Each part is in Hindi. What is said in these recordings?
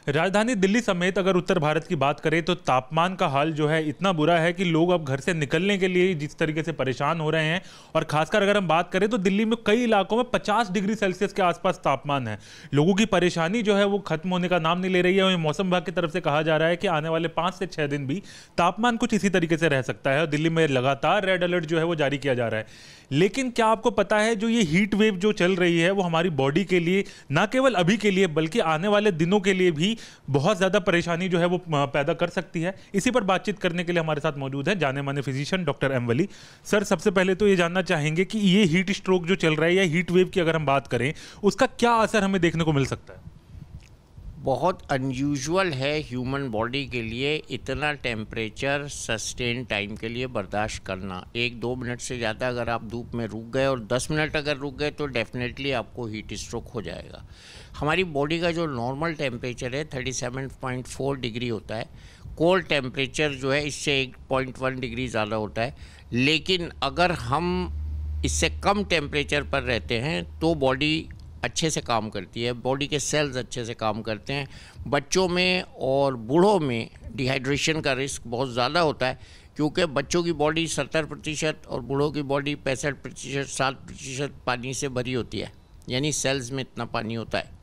राजधानी दिल्ली समेत अगर उत्तर भारत की बात करें तो तापमान का हाल जो है इतना बुरा है कि लोग अब घर से निकलने के लिए जिस तरीके से परेशान हो रहे हैं। और खासकर अगर हम बात करें तो दिल्ली में कई इलाकों में 50 डिग्री सेल्सियस के आसपास तापमान है। लोगों की परेशानी जो है वो खत्म होने का नाम नहीं ले रही है। और मौसम विभाग की तरफ से कहा जा रहा है कि आने वाले 5 से 6 दिन भी तापमान कुछ इसी तरीके से रह सकता है। और दिल्ली में लगातार रेड अलर्ट जो है वो जारी किया जा रहा है। लेकिन क्या आपको पता है जो ये हीट वेव जो चल रही है वो हमारी बॉडी के लिए ना केवल अभी के लिए बल्कि आने वाले दिनों के लिए भी बहुत ज्यादा परेशानी जो है वो पैदा कर सकती है। इसी पर बातचीत करने के लिए हमारे साथ मौजूद है जाने माने फिजिशियन डॉक्टर एम वली सर। सबसे पहले तो ये जानना चाहेंगे कि ये हीट स्ट्रोक जो चल रहा है या हीट वेव की अगर हम बात करें उसका क्या असर हमें देखने को मिल सकता है? बहुत अनयूजुअल है ह्यूमन बॉडी के लिए इतना टेम्परेचर सस्टेन टाइम के लिए बर्दाश्त करना। 1-2 मिनट से ज़्यादा अगर आप धूप में रुक गए और 10 मिनट अगर रुक गए तो डेफिनेटली आपको हीट स्ट्रोक हो जाएगा। हमारी बॉडी का जो नॉर्मल टेम्परेचर है 37.4 डिग्री होता है। कोल्ड टेम्परेचर जो है इससे 1.1 डिग्री ज़्यादा होता है। लेकिन अगर हम इससे कम टेम्परेचर पर रहते हैं तो बॉडी अच्छे से काम करती है, बॉडी के सेल्स अच्छे से काम करते हैं। बच्चों में और बूढ़ों में डिहाइड्रेशन का रिस्क बहुत ज़्यादा होता है क्योंकि बच्चों की बॉडी 70% और बूढ़ों की बॉडी 65%, 60% पानी से भरी होती है, यानी सेल्स में इतना पानी होता है।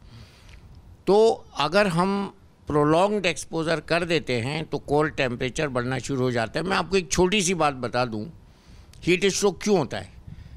तो अगर हम प्रोलॉन्ग्ड एक्सपोजर कर देते हैं तो कोल्ड टेम्परेचर बढ़ना शुरू हो जाता है। मैं आपको एक छोटी सी बात बता दूं, हीट स्ट्रोक क्यों होता है।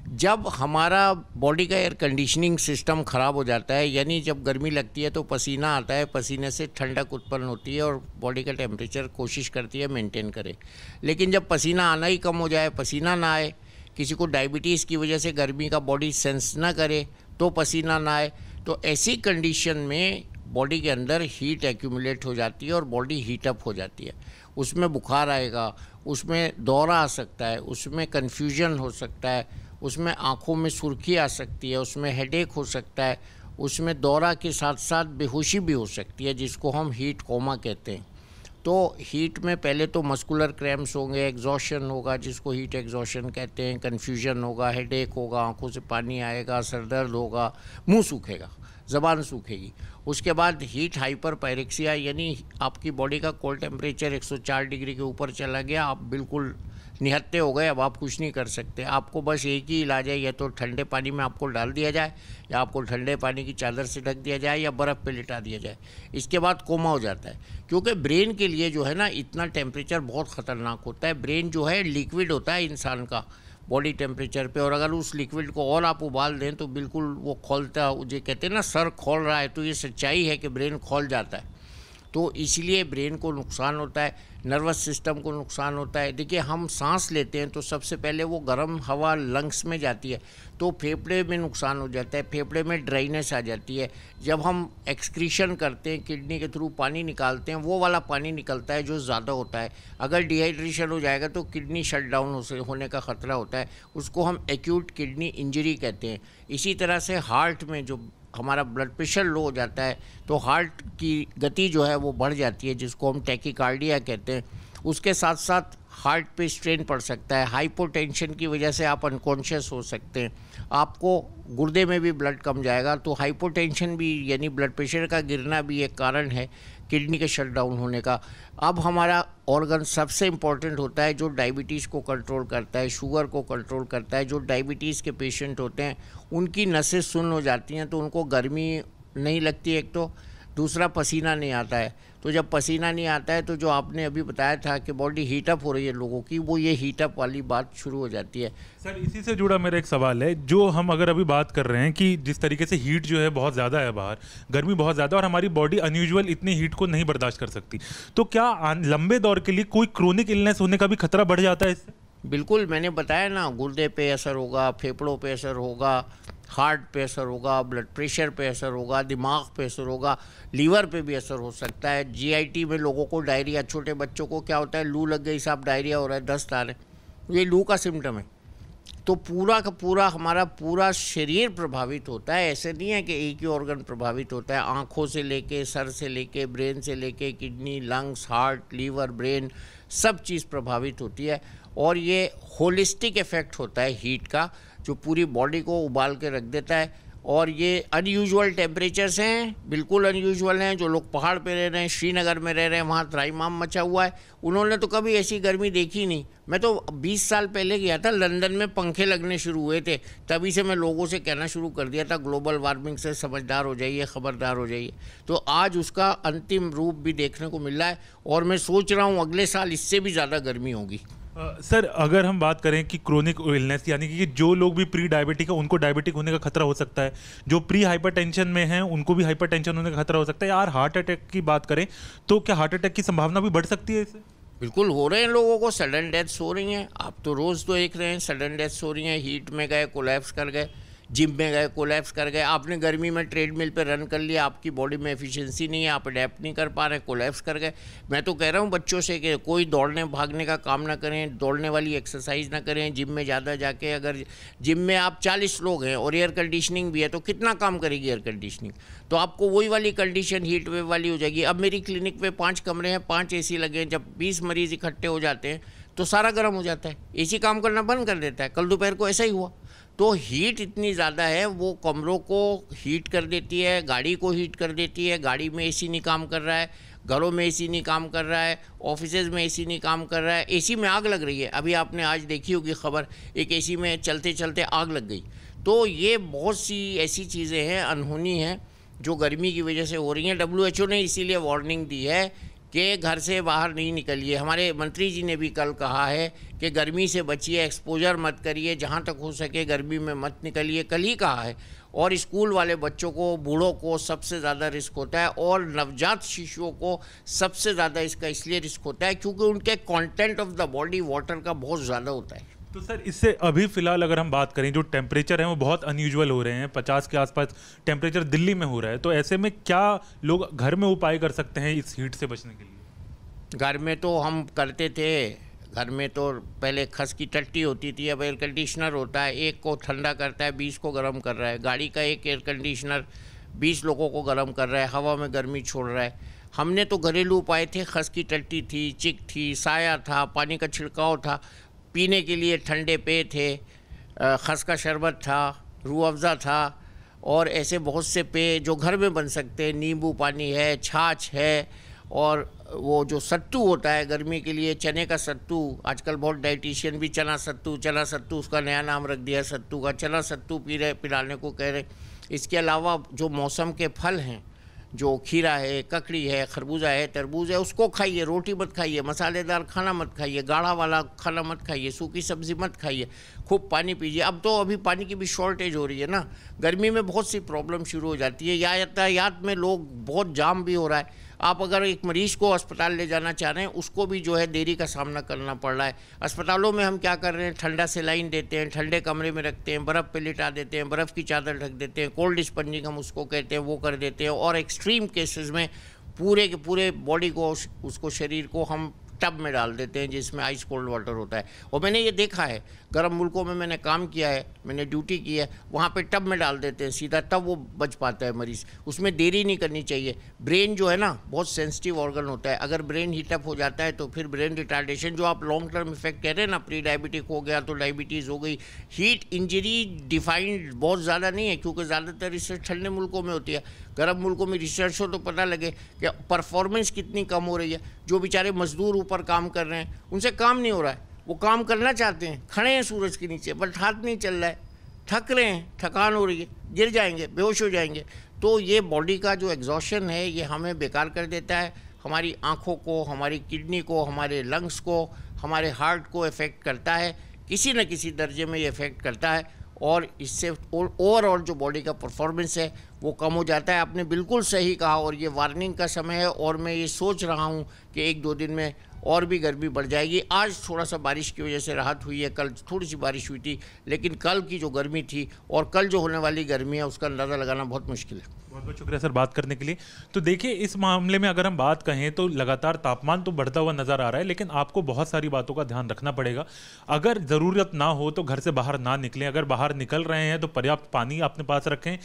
जब हमारा बॉडी का एयर कंडीशनिंग सिस्टम ख़राब हो जाता है, यानी जब गर्मी लगती है तो पसीना आता है, पसीने से ठंडक उत्पन्न होती है और बॉडी का टेम्परेचर कोशिश करती है मेंटेन करे। लेकिन जब पसीना आना ही कम हो जाए, पसीना ना आए, किसी को डायबिटीज़ की वजह से गर्मी का बॉडी सेंस ना करे तो पसीना ना आए, तो ऐसी कंडीशन में बॉडी के अंदर हीट एक्यूमुलेट हो जाती है और बॉडी हीटअप हो जाती है। उसमें बुखार आएगा, उसमें दौरा आ सकता है, उसमें कन्फ्यूजन हो सकता है, उसमें आँखों में सुर्खी आ सकती है, उसमें हेडेक हो सकता है, उसमें दौरा के साथ साथ बेहोशी भी हो सकती है जिसको हम हीट कोमा कहते हैं। तो हीट में पहले तो मस्कुलर क्रैम्प्स होंगे, एग्जॉशन होगा जिसको हीट एग्जॉशन कहते हैं, कन्फ्यूजन होगा, हेडेक होगा, आँखों से पानी आएगा, सर दर्द होगा, मुँह सूखेगा, ज़बान सूखेगी। उसके बाद हीट हाइपर पायरेक्सिया, यानी आपकी बॉडी का कोल्ड टेम्परेचर 104 डिग्री के ऊपर चला गया, आप बिल्कुल निहत्ते हो गए, अब आप कुछ नहीं कर सकते। आपको बस एक ही इलाज है, या तो ठंडे पानी में आपको डाल दिया जाए, या आपको ठंडे पानी की चादर से ढक दिया जाए, या बर्फ़ पे लिटा दिया जाए। इसके बाद कोमा हो जाता है, क्योंकि ब्रेन के लिए जो है ना इतना टेम्परेचर बहुत ख़तरनाक होता है। ब्रेन जो है लिक्विड होता है इंसान का बॉडी टेम्परेचर पे, और अगर उस लिक्विड को और आप उबाल दें तो बिल्कुल वो खोलता, जो कहते हैं ना सर खोल रहा है, तो ये सच्चाई है कि ब्रेन खोल जाता है। तो इसलिए ब्रेन को नुकसान होता है, नर्वस सिस्टम को नुकसान होता है। देखिए, हम सांस लेते हैं तो सबसे पहले वो गर्म हवा लंग्स में जाती है तो फेफड़े में नुकसान हो जाता है, फेफड़े में ड्राइनेस आ जाती है। जब हम एक्सक्रीशन करते हैं, किडनी के थ्रू पानी निकालते हैं, वो वाला पानी निकलता है जो ज़्यादा होता है। अगर डिहाइड्रेशन हो जाएगा तो किडनी शट डाउन होने का ख़तरा होता है, उसको हम एक्यूट किडनी इंजरी कहते हैं। इसी तरह से हार्ट में जो हमारा ब्लड प्रेशर लो हो जाता है तो हार्ट की गति जो है वो बढ़ जाती है, जिसको हम टैकीकार्डिया कहते हैं। उसके साथ साथ हार्ट पे स्ट्रेन पड़ सकता है, हाइपोटेंशन की वजह से आप अनकॉन्शियस हो सकते हैं, आपको गुर्दे में भी ब्लड कम जाएगा। तो हाइपोटेंशन भी यानी ब्लड प्रेशर का गिरना भी एक कारण है किडनी के शट डाउन होने का। अब हमारा ऑर्गन सबसे इम्पॉर्टेंट होता है जो डायबिटीज़ को कंट्रोल करता है, शुगर को कंट्रोल करता है। जो डायबिटीज़ के पेशेंट होते हैं उनकी नसें सुन्न हो जाती हैं तो उनको गर्मी नहीं लगती, एक तो दूसरा पसीना नहीं आता है। तो जब पसीना नहीं आता है तो जो आपने अभी बताया था कि बॉडी हीटअप हो रही है लोगों की, वो ये हीटअप वाली बात शुरू हो जाती है। सर, इसी से जुड़ा मेरा एक सवाल है, जो हम अगर अभी बात कर रहे हैं कि जिस तरीके से हीट जो है बहुत ज़्यादा है, बाहर गर्मी बहुत ज़्यादा और हमारी बॉडी अनयूजुअल इतनी हीट को नहीं बर्दाश्त कर सकती, तो क्या लंबे दौर के लिए कोई क्रोनिक इलनेस होने का भी खतरा बढ़ जाता है इससे? बिल्कुल, मैंने बताया ना, गुर्दे पे असर होगा, फेफड़ों पे असर होगा, हार्ट पे असर होगा, ब्लड प्रेशर पे असर होगा, दिमाग पे असर होगा, लीवर पे भी असर हो सकता है। जीआईटी में लोगों को डायरिया, छोटे बच्चों को क्या होता है, लू लग गई साहब, डायरिया हो रहा है, दस्त आ रहे हैं, ये लू का सिम्टम है। तो पूरा का पूरा हमारा पूरा शरीर प्रभावित होता है। ऐसे नहीं है कि एक ही ऑर्गन प्रभावित होता है, आँखों से लेके, सर से लेके, ब्रेन से लेके, kidney, lungs, heart, liver, brain, सब चीज़ प्रभावित होती है। और ये होलिस्टिक इफेक्ट होता है हीट का, जो पूरी बॉडी को उबाल के रख देता है और ये अनयूजुअल टेम्परेचर्स हैं, बिल्कुल अनयूजुअल हैं। जो लोग पहाड़ पे रह रहे हैं, श्रीनगर में रह रहे हैं, वहाँ त्राहिमाम मचा हुआ है, उन्होंने तो कभी ऐसी गर्मी देखी नहीं। मैं तो 20 साल पहले गया था, लंदन में पंखे लगने शुरू हुए थे, तभी से मैं लोगों से कहना शुरू कर दिया था ग्लोबल वार्मिंग से समझदार हो जाइए, खबरदार हो जाइए। तो आज उसका अंतिम रूप भी देखने को मिल रहा है और मैं सोच रहा हूँ अगले साल इससे भी ज़्यादा गर्मी होगी। सर, अगर हम बात करें कि क्रोनिक इलनेस यानी कि जो लोग भी प्री डायबिटिक है उनको डायबिटिक होने का खतरा हो सकता है, जो प्री हाइपरटेंशन में हैं उनको भी हाइपरटेंशन होने का खतरा हो सकता है, यार हार्ट अटैक की बात करें तो क्या हार्ट अटैक की संभावना भी बढ़ सकती है इससे? बिल्कुल हो रहे हैं, लोगों को सडन डेथ्स हो रही हैं। आप तो रोज़ तो देख रहे हैं सडन डेथ्स हो रही हैं। हीट में गए कोलैप्स कर गए, जिम में गए कोलैप्स कर गए, आपने गर्मी में ट्रेडमिल पे रन कर लिया, आपकी बॉडी में एफिशिएंसी नहीं है, आप अडेप्ट नहीं कर पा रहे, कोलैप्स कर गए। मैं तो कह रहा हूँ बच्चों से कि कोई दौड़ने भागने का काम ना करें, दौड़ने वाली एक्सरसाइज ना करें, जिम में ज़्यादा जाके, अगर जिम में आप 40 लोग हैं और एयर कंडीशनिंग भी है तो कितना काम करेगी एयर कंडीशनिंग? तो आपको वही वाली कंडीशन हीट वेव वाली हो जाएगी। अब मेरी क्लिनिक पे 5 कमरे हैं, 5 AC लगे हैं, जब 20 मरीज़ इकट्ठे हो जाते हैं तो सारा गर्म हो जाता है, AC काम करना बंद कर देता है। कल दोपहर को ऐसा ही हुआ। तो हीट इतनी ज़्यादा है, वो कमरों को हीट कर देती है, गाड़ी को हीट कर देती है। गाड़ी में AC नहीं काम कर रहा है, घरों में AC नहीं काम कर रहा है, ऑफिसेज में AC नहीं काम कर रहा है, AC में आग लग रही है। अभी आपने आज देखी होगी खबर, एक AC में चलते चलते आग लग गई। तो ये बहुत सी ऐसी चीज़ें हैं, अनहोनी हैं, जो गर्मी की वजह से हो रही हैं। WHO ने इसीलिए वार्निंग दी है कि घर से बाहर नहीं निकलिए। हमारे मंत्री जी ने भी कल कहा है कि गर्मी से बचिए, एक्सपोजर मत करिए, जहाँ तक हो सके गर्मी में मत निकलिए, कल ही कहा है। और स्कूल वाले बच्चों को, बूढ़ों को सबसे ज़्यादा रिस्क होता है और नवजात शिशुओं को सबसे ज़्यादा इसका इसलिए रिस्क होता है क्योंकि उनके content of the body water का बहुत ज़्यादा होता है। तो सर, इससे अभी फिलहाल अगर हम बात करें, जो टेम्परेचर है वो बहुत अनयूजुअल हो रहे हैं, 50 के आसपास टेम्परेचर दिल्ली में हो रहा है, तो ऐसे में क्या लोग घर में उपाय कर सकते हैं इस हीट से बचने के लिए? घर में तो हम करते थे, घर में तो पहले खस की टट्टी होती थी, अब एयर कंडीशनर होता है, एक को ठंडा करता है, 20 को गर्म कर रहा है। गाड़ी का एक एयर कंडीशनर 20 लोगों को गर्म कर रहा है, हवा में गर्मी छोड़ रहा है। हमने तो घरेलू उपाय थे, खस की टट्टी थी, चिक थी, साया था, पानी का छिड़काव था, पीने के लिए ठंडे पेय थे, खस का शरबत था, रूह अफ़ज़ा था, और ऐसे बहुत से पेय जो घर में बन सकते हैं। नींबू पानी है, छाछ है, और वो जो सत्तू होता है गर्मी के लिए, चने का सत्तू, आजकल बहुत डाइटिशियन भी चना सत्तू उसका नया नाम रख दिया सत्तू का, चना सत्तू पिलाने को कह रहे। इसके अलावा जो मौसम के फल हैं, जो खीरा है, ककड़ी है, खरबूजा है, तरबूज है, उसको खाइए। रोटी मत खाइए, मसालेदार खाना मत खाइए, गाढ़ा वाला खाना मत खाइए, सूखी सब्जी मत खाइए, खूब पानी पीजिए। अब तो अभी पानी की भी शॉर्टेज हो रही है ना, गर्मी में बहुत सी प्रॉब्लम शुरू हो जाती है। यातायात में लोग बहुत जाम भी हो रहा है। आप अगर एक मरीज़ को अस्पताल ले जाना चाह रहे हैं, उसको भी जो है देरी का सामना करना पड़ रहा है। अस्पतालों में हम क्या कर रहे हैं, ठंडा सेलाइन देते हैं, ठंडे कमरे में रखते हैं, बर्फ़ पे लिटा देते हैं, बर्फ़ की चादर ढक देते हैं, कोल्ड स्पंजिंग हम उसको कहते हैं, वो कर देते हैं। और एक्सट्रीम केसेस में पूरे के पूरे बॉडी को, उसको शरीर को हम टब में डाल देते हैं जिसमें आइस कोल्ड वाटर होता है। और मैंने ये देखा है, गर्म मुल्कों में मैंने काम किया है, मैंने ड्यूटी की है, वहाँ पे टब में डाल देते हैं सीधा, तब वो बच पाता है मरीज़। उसमें देरी नहीं करनी चाहिए। ब्रेन जो है ना, बहुत सेंसिटिव ऑर्गन होता है, अगर ब्रेन हीटअप हो जाता है तो फिर ब्रेन रिटार्डेशन, जो आप लॉन्ग टर्म इफेक्ट कह रहे हैं ना, प्री डायबिटिक हो गया तो डायबिटीज़ हो गई। हीट इंजरी डिफाइंड बहुत ज़्यादा नहीं है क्योंकि ज़्यादातर रिसर्च ठंडे मुल्कों में होती है। गर्म मुल्कों में रिसर्च हो तो पता लगे कि परफॉर्मेंस कितनी कम हो रही है। जो बेचारे मजदूर ऊपर काम कर रहे हैं, उनसे काम नहीं हो रहा है, वो काम करना चाहते हैं, खड़े हैं सूरज के नीचे, बट हाथ नहीं चल रहा है, थक रहे हैं, थकान हो रही है, गिर जाएंगे, बेहोश हो जाएंगे। तो ये बॉडी का जो एग्जॉशन है, ये हमें बेकार कर देता है। हमारी आँखों को, हमारी किडनी को, हमारे लंग्स को, हमारे हार्ट को इफ़ेक्ट करता है, किसी न किसी दर्जे में ये इफ़ेक्ट करता है। और इससे ओवरऑल जो बॉडी का परफॉर्मेंस है वो कम हो जाता है। आपने बिल्कुल सही कहा, और ये वार्निंग का समय है, और मैं ये सोच रहा हूँ कि 1-2 दिन में और भी गर्मी बढ़ जाएगी। आज थोड़ा सा बारिश की वजह से राहत हुई है, कल थोड़ी सी बारिश हुई थी, लेकिन कल की जो गर्मी थी और कल जो होने वाली गर्मी है उसका अंदाज़ा लगाना बहुत मुश्किल है। बहुत बहुत शुक्रिया सर बात करने के लिए। तो देखिए, इस मामले में अगर हम बात कहें तो लगातार तापमान तो बढ़ता हुआ नज़र आ रहा है, लेकिन आपको बहुत सारी बातों का ध्यान रखना पड़ेगा। अगर ज़रूरत ना हो तो घर से बाहर ना निकलें, अगर बाहर निकल रहे हैं तो पर्याप्त पानी अपने पास रखें,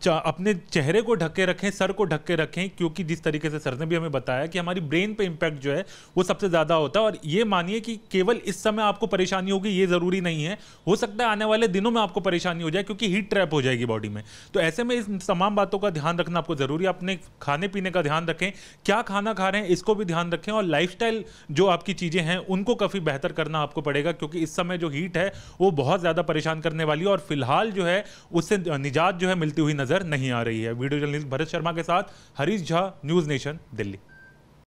अपने चेहरे को ढके रखें, सर को ढके रखें, क्योंकि जिस तरीके से सर ने भी हमें बताया कि हमारी ब्रेन पे इम्पैक्ट जो है वो सबसे ज़्यादा होता है। और ये मानिए कि केवल इस समय आपको परेशानी होगी ये ज़रूरी नहीं है, हो सकता है आने वाले दिनों में आपको परेशानी हो जाए, क्योंकि हीट ट्रैप हो जाएगी बॉडी में। तो ऐसे में इस तमाम बातों का ध्यान रखना आपको ज़रूरी है। अपने खाने पीने का ध्यान रखें, क्या खाना खा रहे हैं इसको भी ध्यान रखें, और लाइफस्टाइल जो आपकी चीज़ें हैं उनको काफ़ी बेहतर करना आपको पड़ेगा, क्योंकि इस समय जो हीट है वो बहुत ज़्यादा परेशान करने वाली है और फिलहाल जो है उससे निजात जो है मिलती हुई नजर नहीं आ रही है। वीडियो जर्नलिस्ट भरत शर्मा के साथ हरीश झा, न्यूज़ नेशन, दिल्ली।